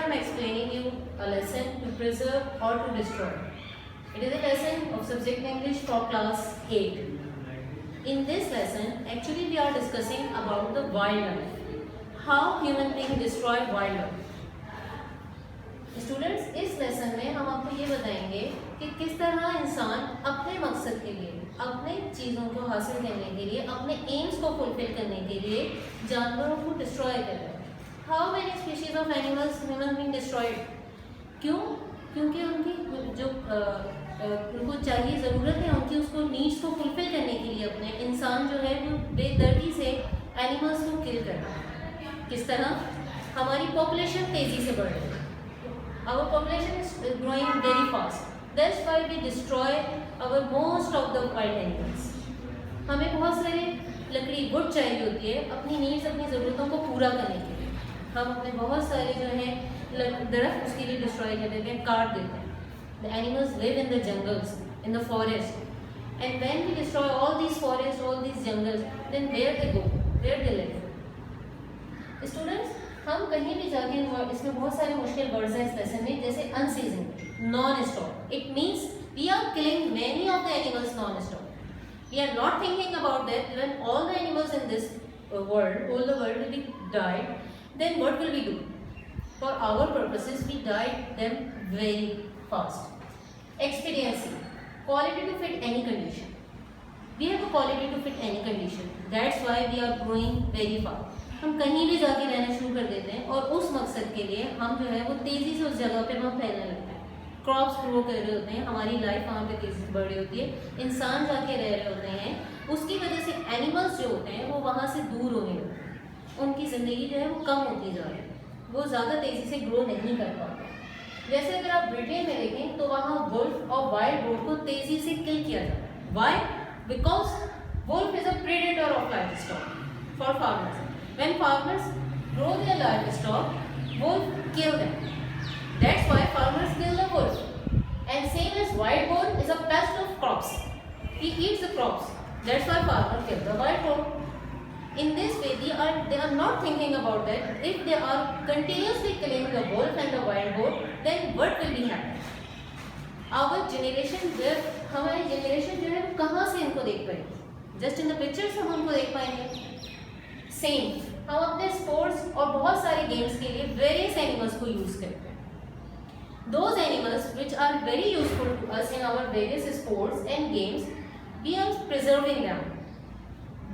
I'm explaining you a lesson to preserve or to destroy. It is a lesson of subject English for class 8. In this lesson, actually we are discussing about the wildlife. How human beings destroy wildlife. Students, इस lesson में हम आपको ये बताएंगे कि किस तरह इंसान अपने मकसद के लिए, अपने चीज़ों को हासिल करने के लिए, अपने एम्स को फुलफिल करने के लिए जानवरों को डिस्ट्रॉय कर रहे हैं. How many species of animals human being destroyed. क्यों? क्योंकि उनकी जो उनको चाहिए ज़रूरत है, उनकी उसको नीड्स को फुलफिल करने के लिए अपने इंसान जो है वो बेदर्दी से एनिमल्स को किल कर रहा है. किस तरह? हमारी पॉपुलेशन तेज़ी से बढ़ रही है. Our population is growing very fast. That's why we destroy our most of the wild animals. हमें बहुत सारे लकड़ी वुड चाहिए होती है अपनी नीड्स, अपनी ज़रूरतों को पूरा करने के लिए. हम अपने बहुत सारे जो हैं दरख्त उसके लिए डिस्ट्रॉय कर देते हैं, काट देते हैं. The animals live in the jungles, in the forest, and when we destroy all these forests, all these jungles, then where they go, where they live? Students, हम कहीं भी जाके, इसमें बहुत सारे मुश्किल वर्ड्स हैं इस लेसन में, जैसे unseason, nonstop. It means we are killing many of the animals nonstop. We are not thinking about that when all the animals in this world, all the world will be died, then what will we do? For our purposes we died them very fast. Expediency, quality to fit any condition. We have a quality to fit any condition. That's why we are growing very fast. हम कहीं भी जाके रहना शुरू कर देते हैं और उस मकसद के लिए हम जो है वो तेज़ी से उस जगह पे वहाँ फैलने लगते हैं. क्रॉप्स ग्रो कर रहे होते हैं, हमारी लाइफ वहाँ पे तेज़ी से बढ़ रही होती है, इंसान जाके रह रहे होते हैं. उसकी वजह से एनिमल्स जो होते हैं वो वहाँ से दूर होने लगते हैं. उनकी ज़िंदगी जो है वो कम होती जा रही है, वो ज़्यादा तेज़ी से ग्रो नहीं कर पाते. जैसे अगर आप ब्रिटेन में देखें तो वहाँ वुल्फ और वाइल्ड बोर को तेज़ी से किल किया जाता है. Why? Because wolf is a predator of life stock for farmers. When farmers grow their livestock, wolf kill them. That's why farmers kill the wolf. And same as wild boar is a pest of crops. He eats the crops. That's why farmers kill the wild boar. In this way, they are not thinking about that. If they are continuously killing the wolf and the wild boar, then what will be happening? Our generation, हमारी generation जो है वो कहाँ से इनको देख पाएगी? Just in the pictures हम उनको देख पाएंगे. सेम हम अपने स्पोर्ट्स और बहुत सारे गेम्स के लिए वेरियस एनिमल्स को यूज करते हैं. Those animals which are very useful to us in our various sports and games, we are preserving them.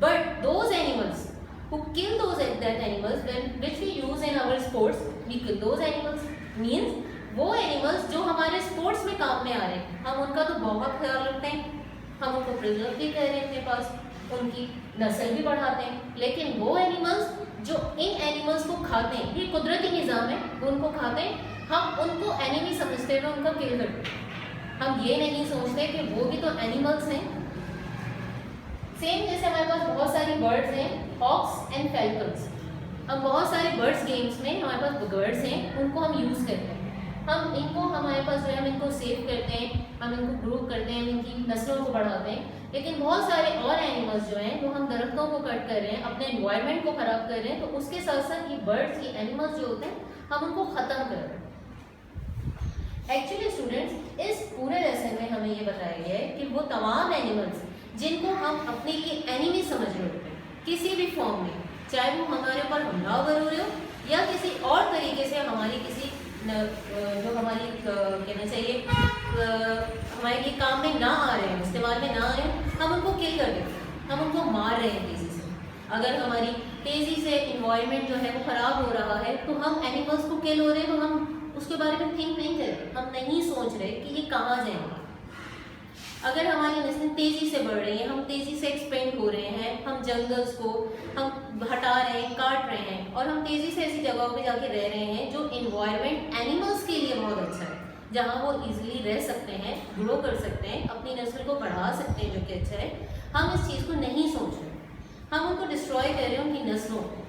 But those animals who kill those that animals which we use in our sports, we kill those animals. Means वो animals जो हमारे sports में काम में आ रहे हैं, हम उनका तो बहुत ख्याल रखते हैं, हम उनको प्रिजर्व भी कर रहे हैं अपने पास, उनकी नस्ल भी बढ़ाते हैं. लेकिन वो एनिमल्स जो इन एनिमल्स को खाते हैं, ये कुदरती निज़ाम है, उनको खाते हैं, हम उनको एनिमी समझते हुए उनका किल करते हैं. हम ये नहीं सोचते कि वो भी तो एनिमल्स हैं. सेम जैसे हमारे पास बहुत सारी बर्ड्स हैं, हॉक्स एंड फैल्कन्स. हम बहुत सारे बर्ड्स गेम्स में हमारे पास बर्ड्स हैं, उनको हम यूज़ करते हैं. हम इनको हमारे पास जो है हम इनको सेव करते हैं, हम इनको ग्रो करते हैं, हम इनकी नस्लों को बढ़ाते हैं. लेकिन बहुत सारे और एनिमल्स जो हैं वो हम दरख्तों को कट कर रहे हैं, अपने एनवायरनमेंट को ख़राब कर रहे हैं. तो उसके साथ साथ ये बर्ड्स, ये एनिमल्स जो होते हैं, हम उनको ख़त्म कर रहे हैं. एक्चुअली स्टूडेंट्स, इस पूरे लेसन में हमें ये बताया गया है कि वो तमाम एनिमल्स जिनको हम अपने लिए एनिमी समझ रहे होते हैं किसी भी फॉर्म में, चाहे वो हमारे ऊपर हमलावर हो रहे हो या किसी और तरीके से हमारी किसी जो हमारी कहना चाहिए हमारे लिए काम में ना आ रहे हैं, इस्तेमाल में ना आ रहे हैं, हम उनको किल कर देते हैं, हम उनको मार रहे हैं तेज़ी से. अगर हमारी तेज़ी से इन्वायरमेंट जो है वो ख़राब हो रहा है तो हम एनिमल्स को किल हो रहे हैं, तो हम उसके बारे में थिंक नहीं कर रहे, हम नहीं सोच रहे कि ये कहाँ जाएंगे. अगर हमारी नस्लें तेज़ी से बढ़ रही हैं, हम तेज़ी से एक्सपेंड हो रहे हैं, हम जंगल्स को हम हटा रहे हैं, काट रहे हैं, और हम तेज़ी से ऐसी जगहों पे जाके रह रहे हैं जो इन्वायरमेंट एनिमल्स के लिए बहुत अच्छा है, जहाँ वो इजीली रह सकते हैं, ग्रो कर सकते हैं, अपनी नस्ल को बढ़ा सकते हैं, जो कि अच्छा है. हम इस चीज़ को नहीं सोच रहे, हम उनको डिस्ट्रॉय कर रहे हैं, उनकी नस्लों को.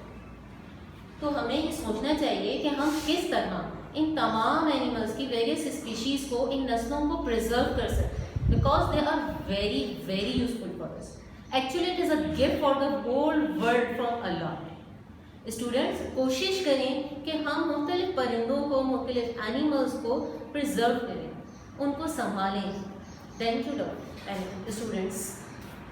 तो हमें ये सोचना चाहिए कि हम किस तरह इन तमाम एनिमल्स की वेरियस स्पीशीज़ को, इन नस्लों को प्रिजर्व कर सकते हैं. Because they are very, very useful for us. Actually, it is a gift for the whole world from Allah. Students, कोशिश करें कि हम मुख्तलिफ परिंदों को, वाइल्ड एनिमल्स को प्रिजर्व करें, उनको संभालें। Thank you students.